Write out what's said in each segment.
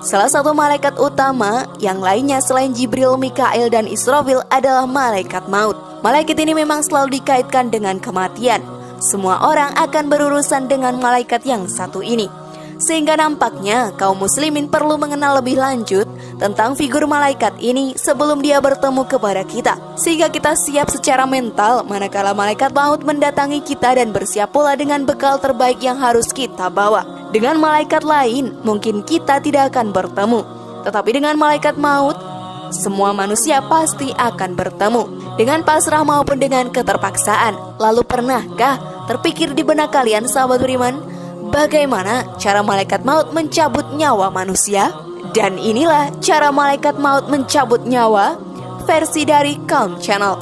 Salah satu malaikat utama yang lainnya selain Jibril, Mikail, dan Israfil adalah malaikat maut. Malaikat ini memang selalu dikaitkan dengan kematian. Semua orang akan berurusan dengan malaikat yang satu ini. Sehingga nampaknya kaum muslimin perlu mengenal lebih lanjut tentang figur malaikat ini sebelum dia bertemu kepada kita, sehingga kita siap secara mental manakala malaikat maut mendatangi kita, dan bersiap pula dengan bekal terbaik yang harus kita bawa. Dengan malaikat lain mungkin kita tidak akan bertemu, tetapi dengan malaikat maut semua manusia pasti akan bertemu, dengan pasrah maupun dengan keterpaksaan. Lalu pernahkah terpikir di benak kalian, sahabat beriman, bagaimana cara malaikat maut mencabut nyawa manusia? Dan inilah cara malaikat maut mencabut nyawa versi dari Calm Channel.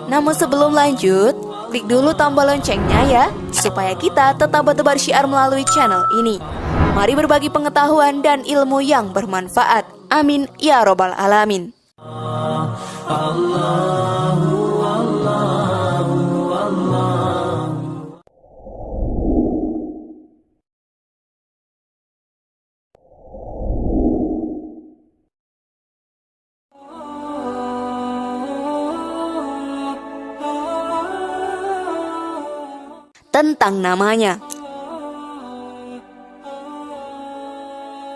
Namun sebelum lanjut, klik dulu tombol loncengnya ya, supaya kita tetap bertebar syiar melalui channel ini. Mari berbagi pengetahuan dan ilmu yang bermanfaat. Amin ya robbal alamin. Tentang namanya.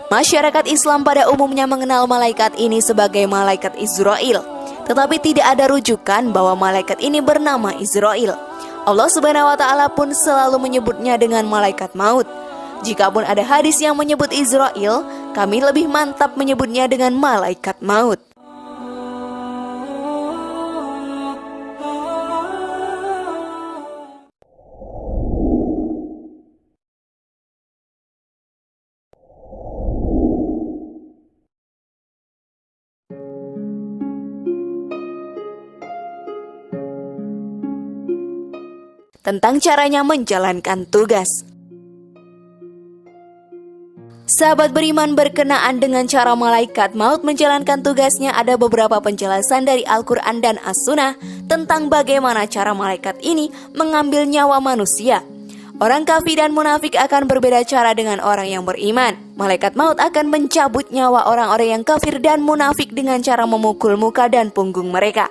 Masyarakat Islam pada umumnya mengenal malaikat ini sebagai malaikat Israel, tetapi tidak ada rujukan bahwa malaikat ini bernama Israel. Allah Subhanahu wa Ta'ala pun selalu menyebutnya dengan malaikat maut. Jikapun ada hadis yang menyebut Israel, kami lebih mantap menyebutnya dengan malaikat maut. Tentang caranya menjalankan tugas. Sahabat beriman, berkenaan dengan cara malaikat maut menjalankan tugasnya, ada beberapa penjelasan dari Al-Quran dan As-Sunnah tentang bagaimana cara malaikat ini mengambil nyawa manusia. Orang kafir dan munafik akan berbeda cara dengan orang yang beriman. Malaikat maut akan mencabut nyawa orang-orang yang kafir dan munafik dengan cara memukul muka dan punggung mereka.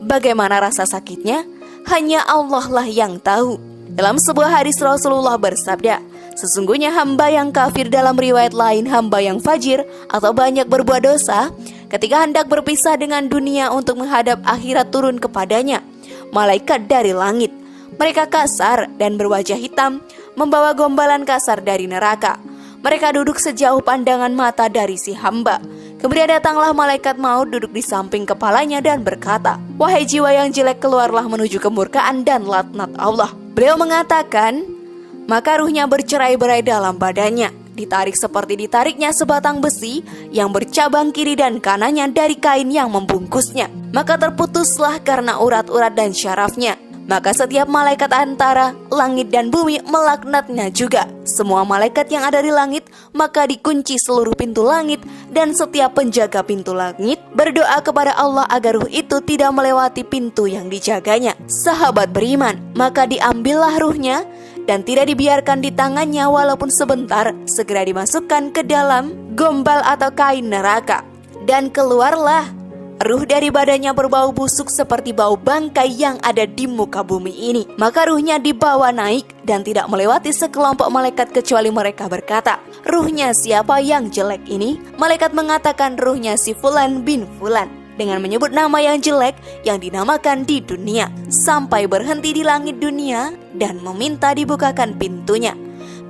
Bagaimana rasa sakitnya? Hanya Allah lah yang tahu. Dalam sebuah hadis Rasulullah bersabda, sesungguhnya hamba yang kafir, dalam riwayat lain hamba yang fajir atau banyak berbuat dosa, ketika hendak berpisah dengan dunia untuk menghadap akhirat, turun kepadanya malaikat dari langit. Mereka kasar dan berwajah hitam, membawa gombalan kasar dari neraka. Mereka duduk sejauh pandangan mata dari si hamba. Kemudian datanglah malaikat maut duduk di samping kepalanya dan berkata, "Wahai jiwa yang jelek, keluarlah menuju kemurkaan dan laknat Allah." Beliau mengatakan, maka ruhnya bercerai-berai dalam badannya, ditarik seperti ditariknya sebatang besi yang bercabang kiri dan kanannya dari kain yang membungkusnya. Maka terputuslah karena urat-urat dan syarafnya. Maka setiap malaikat antara langit dan bumi melaknatnya juga. Semua malaikat yang ada di langit, maka dikunci seluruh pintu langit, dan setiap penjaga pintu langit berdoa kepada Allah agar ruh itu tidak melewati pintu yang dijaganya. Sahabat beriman, maka diambillah ruhnya dan tidak dibiarkan di tangannya walaupun sebentar, segera dimasukkan ke dalam gombal atau kain neraka. Dan keluarlah ruh dari badannya berbau busuk seperti bau bangkai yang ada di muka bumi ini. Maka ruhnya dibawa naik dan tidak melewati sekelompok malaikat kecuali mereka berkata, "Ruhnya siapa yang jelek ini?" Malaikat mengatakan, "Ruhnya si Fulan bin Fulan," dengan menyebut nama yang jelek yang dinamakan di dunia, sampai berhenti di langit dunia dan meminta dibukakan pintunya.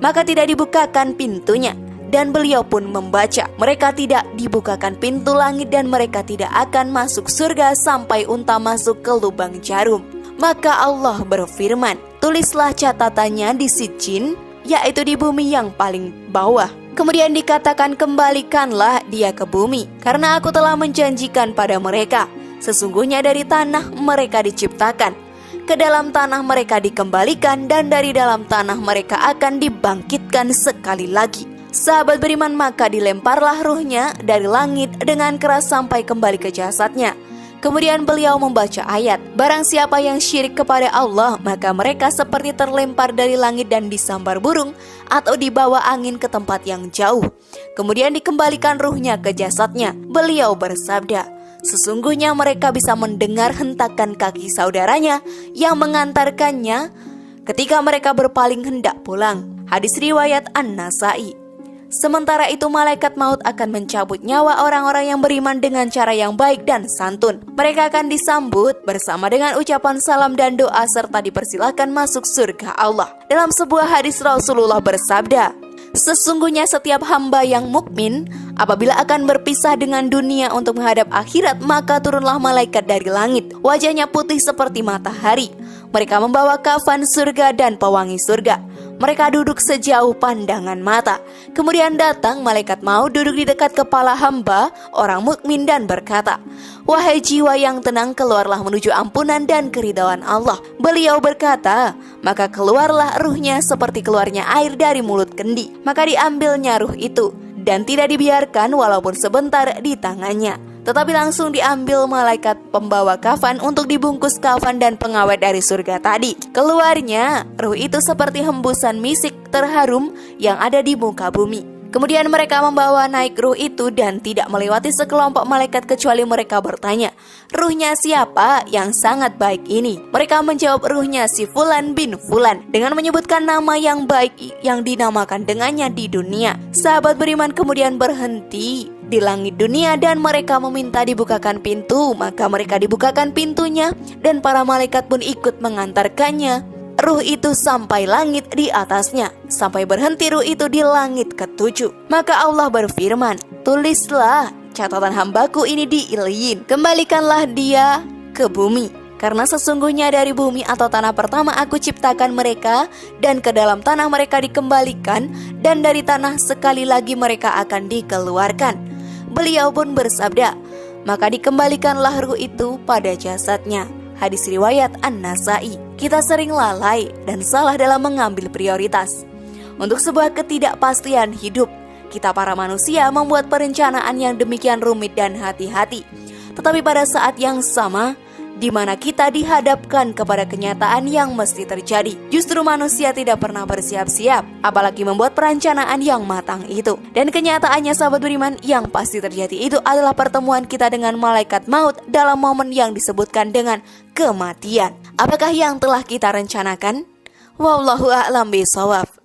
Maka tidak dibukakan pintunya. Dan beliau pun membaca, mereka tidak dibukakan pintu langit dan mereka tidak akan masuk surga sampai unta masuk ke lubang jarum. Maka Allah berfirman, "Tulislah catatannya di Sijjin, yaitu di bumi yang paling bawah. Kemudian dikatakan, kembalikanlah dia ke bumi, karena aku telah menjanjikan pada mereka, sesungguhnya dari tanah mereka diciptakan, ke dalam tanah mereka dikembalikan, dan dari dalam tanah mereka akan dibangkitkan sekali lagi." Sahabat beriman, maka dilemparlah ruhnya dari langit dengan keras sampai kembali ke jasadnya. Kemudian beliau membaca ayat, barang siapa yang syirik kepada Allah, maka mereka seperti terlempar dari langit dan disambar burung, atau dibawa angin ke tempat yang jauh. Kemudian dikembalikan ruhnya ke jasadnya. Beliau bersabda, sesungguhnya mereka bisa mendengar hentakan kaki saudaranya yang mengantarkannya ketika mereka berpaling hendak pulang. Hadis riwayat An-Nasai. Sementara itu malaikat maut akan mencabut nyawa orang-orang yang beriman dengan cara yang baik dan santun. Mereka akan disambut bersama dengan ucapan salam dan doa serta dipersilakan masuk surga Allah. Dalam sebuah hadis Rasulullah bersabda, sesungguhnya setiap hamba yang mukmin apabila akan berpisah dengan dunia untuk menghadap akhirat, maka turunlah malaikat dari langit. Wajahnya putih seperti matahari. Mereka membawa kafan surga dan pewangi surga. Mereka duduk sejauh pandangan mata. Kemudian datang malaikat maut duduk di dekat kepala hamba orang mukmin dan berkata, wahai jiwa yang tenang, keluarlah menuju ampunan dan keridhaan Allah. Beliau berkata, maka keluarlah ruhnya seperti keluarnya air dari mulut kendi. Maka diambilnya ruh itu dan tidak dibiarkan walaupun sebentar di tangannya, tetapi langsung diambil malaikat pembawa kafan untuk dibungkus kafan dan pengawet dari surga tadi. Keluarnya ruh itu seperti hembusan misik terharum yang ada di muka bumi. Kemudian mereka membawa naik ruh itu dan tidak melewati sekelompok malaikat kecuali mereka bertanya, ruhnya siapa yang sangat baik ini? Mereka menjawab, ruhnya si Fulan bin Fulan, dengan menyebutkan nama yang baik yang dinamakan dengannya di dunia. Sahabat beriman kemudian berhenti di langit dunia dan mereka meminta dibukakan pintu. Maka mereka dibukakan pintunya dan para malaikat pun ikut mengantarkannya ruh itu sampai langit di atasnya, sampai berhenti ruh itu di langit ketujuh. Maka Allah berfirman, tulislah catatan hambaku ini di Iliyin, kembalikanlah dia ke bumi, karena sesungguhnya dari bumi atau tanah pertama aku ciptakan mereka, dan ke dalam tanah mereka dikembalikan, dan dari tanah sekali lagi mereka akan dikeluarkan. Beliau pun bersabda, maka dikembalikanlah ruh itu pada jasadnya. Hadis riwayat An-Nasai. Kita sering lalai dan salah dalam mengambil prioritas. Untuk sebuah ketidakpastian hidup, kita para manusia membuat perencanaan yang demikian rumit dan hati-hati. Tetapi pada saat yang sama, di mana kita dihadapkan kepada kenyataan yang mesti terjadi, justru manusia tidak pernah bersiap-siap, apalagi membuat perencanaan yang matang itu. Dan kenyataannya sahabat beriman, yang pasti terjadi itu adalah pertemuan kita dengan malaikat maut dalam momen yang disebutkan dengan kematian. Apakah yang telah kita rencanakan? Wallahu a'lam bishawab.